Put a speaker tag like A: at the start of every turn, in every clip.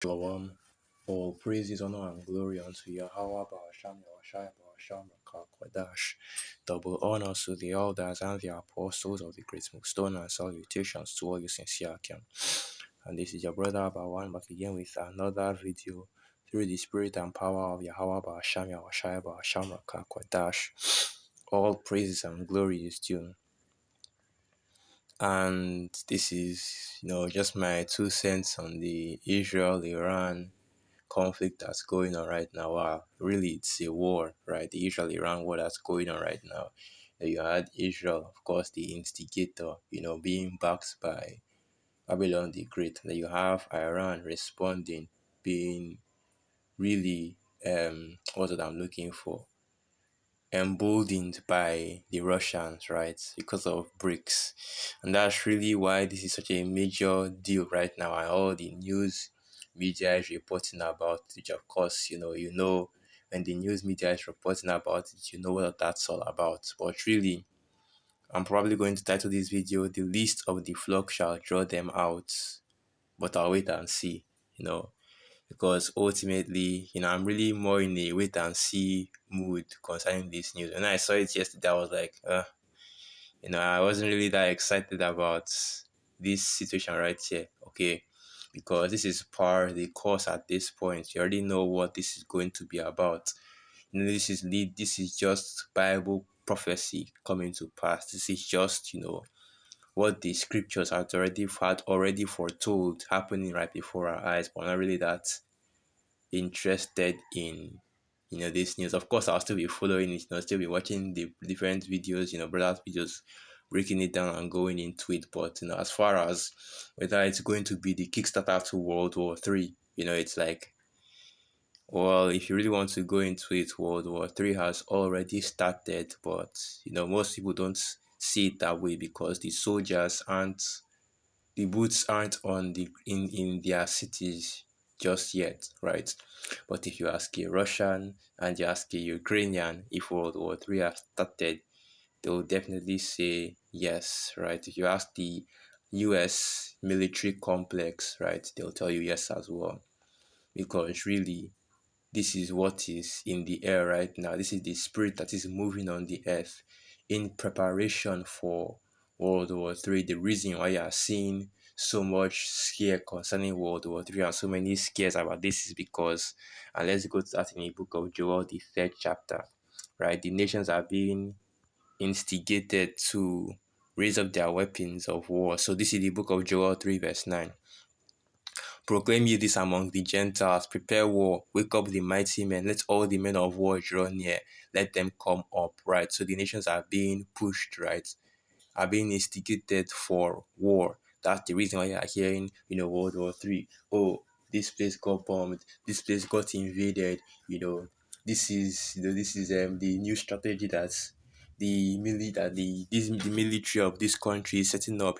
A: Shalom. All praises, honor, and glory unto Yahweh, Ba'asham, Yahushai, Ba'asham, Kwadash. Double honors to the elders and the apostles of the great millstone, and salutations to all you sincere Ken. And this is your brother Bawan back again with another video through the spirit and power of Yahweh, Ba'asham, Yahushai, Ba'asham, Kwadash. All praises and glory is due. And this is, just my 2 cents on the Israel-Iran conflict that's going on right now. Really, it's a war, right? The Israel-Iran war that's going on right now. You had Israel, of course, the instigator, being backed by Babylon the Great. Then you have Iran responding, being really, what's what I'm looking for? Emboldened by the Russians, right? Because of BRICS. And that's really why this is such a major deal right now. And all the news media is reporting about it, which of course, when the news media is reporting about it, you know what that's all about. But really, I'm probably going to title this video, "The Least of the Flock Shall Draw Them Out." But I'll wait and see, because ultimately, I'm really more in a wait and see mood concerning this news. When I saw it yesterday, I was like, I wasn't really that excited about this situation right here. Okay, because this is par the course at this point. You already know what this is going to be about. This is just Bible prophecy coming to pass. This is just, what the scriptures had already foretold happening right before our eyes, but not really that interested in this news. Of course, I'll still be following it, still be watching the different videos, brothers videos, breaking it down and going into it. But as far as whether it's going to be the Kickstarter to World War III, it's like, well, if you really want to go into it, World War III has already started, but most people don't see it that way because the boots aren't on in their cities just yet, right? But if you ask a Russian and you ask a Ukrainian if World War III has started, they'll definitely say yes, right? If you ask the US military complex, right, they'll tell you yes as well. Because really, this is what is in the air right now. This is the spirit that is moving on the earth in preparation for World War III. The reason why you are seeing so much scare concerning World War III and so many scares about this is because, and let's go to that in the book of Joel, the 3rd chapter, right? The nations are being instigated to raise up their weapons of war. So this is the book of Joel 3 verse 9. Proclaim ye this among the Gentiles, prepare war, wake up the mighty men, let all the men of war draw near, let them come up, right? So the nations are being pushed, right? Are being instigated for war. That's the reason why you are hearing, World War III. Oh, this place got bombed, this place got invaded, this is the new strategy that's the military of this country is setting up.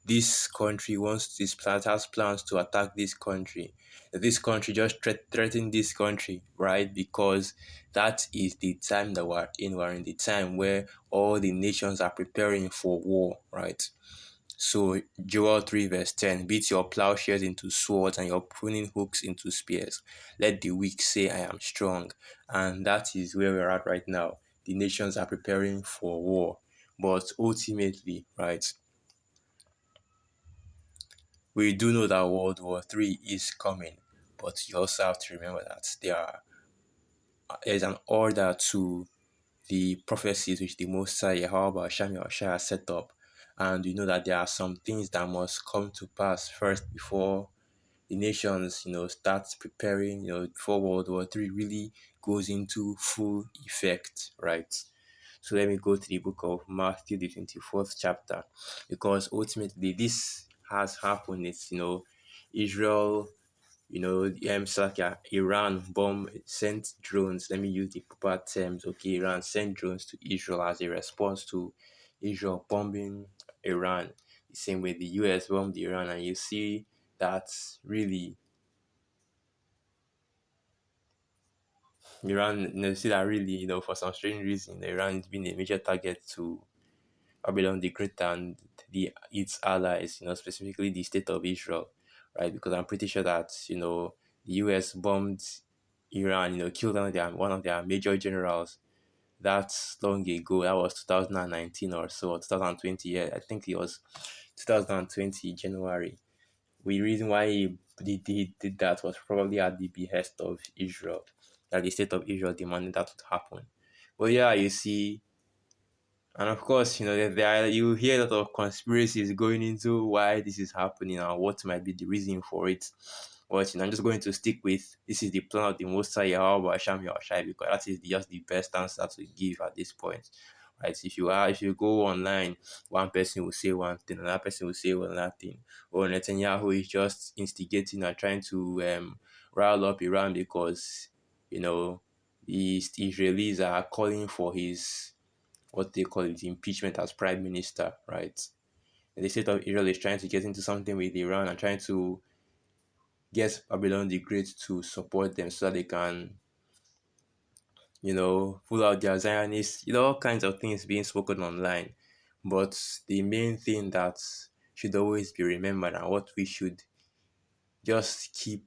A: This country has plans to attack this country. This country just threaten this country, right? Because that is the time that we're in. We're in the time where all the nations are preparing for war, right? So Joel 3 verse 10, beat your plowshares into swords and your pruning hooks into spears. Let the weak say, I am strong. And that is where we're at right now. The nations are preparing for war. But ultimately, right, we do know that World War III is coming. But you also have to remember that there's an order to the prophecies which the Most High Yahweh Hashem Yahushua has set up. And we know that there are some things that must come to pass first before the nations, start preparing, before World War III really goes into full effect, right? So let me go to the book of Matthew, the 24th chapter, because ultimately this has happened. It's, Israel, Iran sent drones. Let me use the proper terms. Okay, Iran sent drones to Israel as a response to Israel bombing Iran. The same way the US bombed Iran, and you see that really Iran, see that really, for some strange reason, Iran has been a major target to Babylon the Great and its allies, specifically the state of Israel, right? Because I'm pretty sure that the U.S. bombed Iran, killed one of their major generals. That's long ago. That was 2019 or so, or 2020. Yeah, I think it was 2020 January. The reason why he did that was probably at the behest of Israel, that the state of Israel demanded that would happen. But yeah, you see, and of course, you hear a lot of conspiracies going into why this is happening and what might be the reason for it. But I'm just going to stick with this is the plan of the Most High Yahweh Hashem Yahushai, because that is just the best answer to give at this point. Right? If you go online, one person will say one thing, another person will say another thing. Or Netanyahu is just instigating and trying to rile up Iran because you know the Israelis are calling for his what they call it impeachment as prime minister, right? And the state of Israel is trying to get into something with Iran and trying to get Babylon the Great to support them so that they can, pull out their Zionists, all kinds of things being spoken online. But the main thing that should always be remembered and what we should just keep,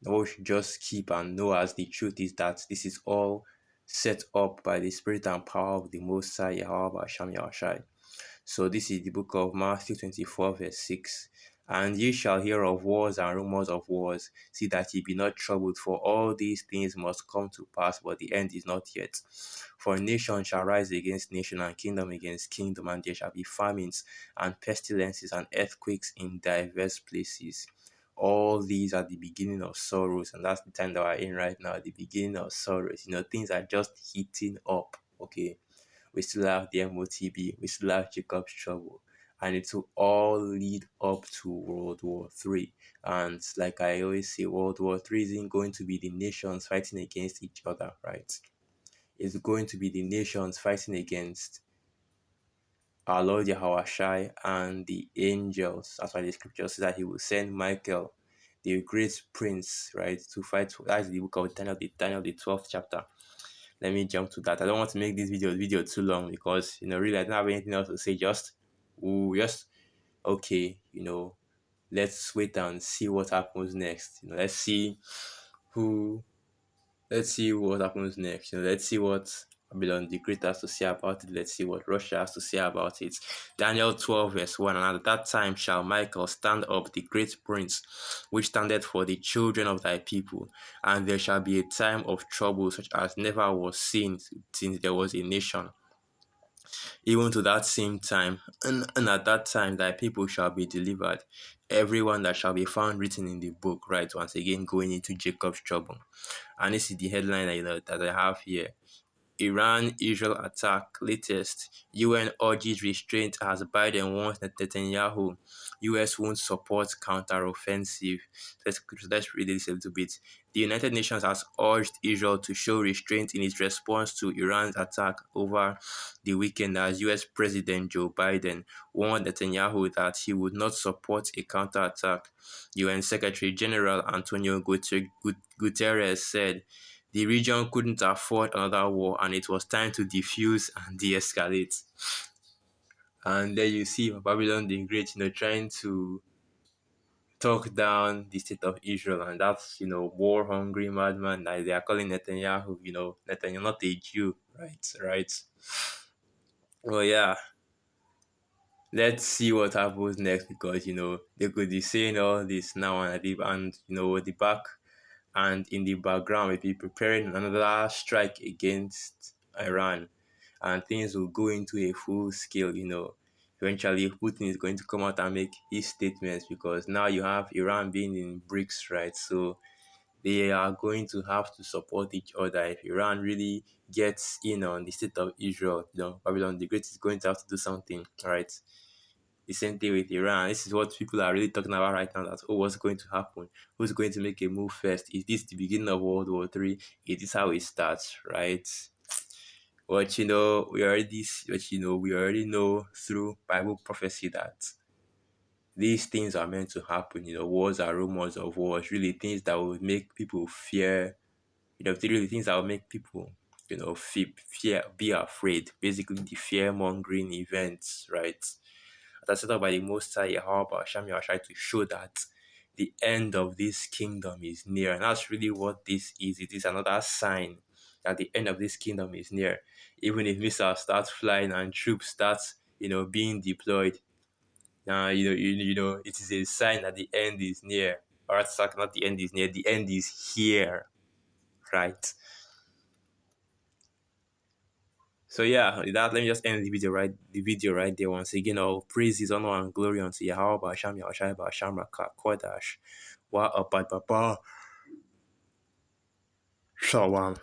A: what we should just keep and know as the truth is that this is all set up by the spirit and power of the Most High Yahweh Hashem Yahushai. So this is the book of Matthew 24, verse 6. And ye shall hear of wars and rumors of wars. See that ye be not troubled, for all these things must come to pass, but the end is not yet. For nation shall rise against nation, and kingdom against kingdom, and there shall be famines, and pestilences, and earthquakes in diverse places. All these are the beginning of sorrows, and that's the time that we're in right now, the beginning of sorrows. Things are just heating up, okay? We still have the MOTB, we still have Jacob's Trouble, and it will all lead up to World War Three. And like I always say, World War Three isn't going to be the nations fighting against each other, right? It's going to be the nations fighting against our Lord Yahushai and the angels. That's why the scripture says that he will send Michael, the great prince, right, to fight. That's the book of Daniel, the 12th chapter. Let me jump to that. I don't want to make this video too long because really I don't have anything else to say. Just okay, let's wait and see what happens next. Who let's see what happens next. Let's see what Babylon the Great has to say about it. Let's see what Russia has to say about it. Daniel 12, verse 1. And at that time shall Michael stand up, the great prince, which standeth for the children of thy people. And there shall be a time of trouble such as never was seen since there was a nation, even to that same time. And at that time thy people shall be delivered, everyone that shall be found written in the book. Right, once again going into Jacob's trouble. And this is the headline that I have here. Iran-Israel attack latest. UN urges restraint as Biden warns Netanyahu. US won't support counter-offensive. Let's read this a little bit. The United Nations has urged Israel to show restraint in its response to Iran's attack over the weekend as US President Joe Biden warned Netanyahu that he would not support a counterattack. UN Secretary General Antonio Guterres said the region couldn't afford another war and it was time to defuse and de-escalate. And there you see Babylon the Great, trying to talk down the state of Israel, and that's war hungry madman that they are calling Netanyahu. Netanyahu not a Jew, right. Well, yeah, let's see what happens next, because they could be saying all this now and the back and in the background we'll be preparing another strike against Iran, and things will go into a full scale. Eventually Putin is going to come out and make his statements, because now you have Iran being in BRICS, right? So they are going to have to support each other. If Iran really gets in on the state of Israel, Babylon the Great is going to have to do something, right? The same thing with Iran. This is what people are really talking about right now. That what's going to happen? Who's going to make a move first? Is this the beginning of World War Three? Is this how it starts? Right? But we already know through Bible prophecy that these things are meant to happen. Wars are rumors of wars. Really, things that will make people fear. Really things that will make people, fear, be afraid. Basically, the fear mongering events, right? That's set up by the Most High Yahweh Hashem Yahweh to show that the end of this kingdom is near. And that's really what this is. It is another sign that the end of this kingdom is near. Even if missiles start flying and troops start, being deployed, now it is a sign that the end is near. Or it's like not the end is near, the end is here, right? So yeah, that let me just end the video right there. Once again, all praises, honor, and glory unto Yahweh, Basham, Yahushai, Basham, Rakak, Kodash, Wa Abad Baba, Shalom.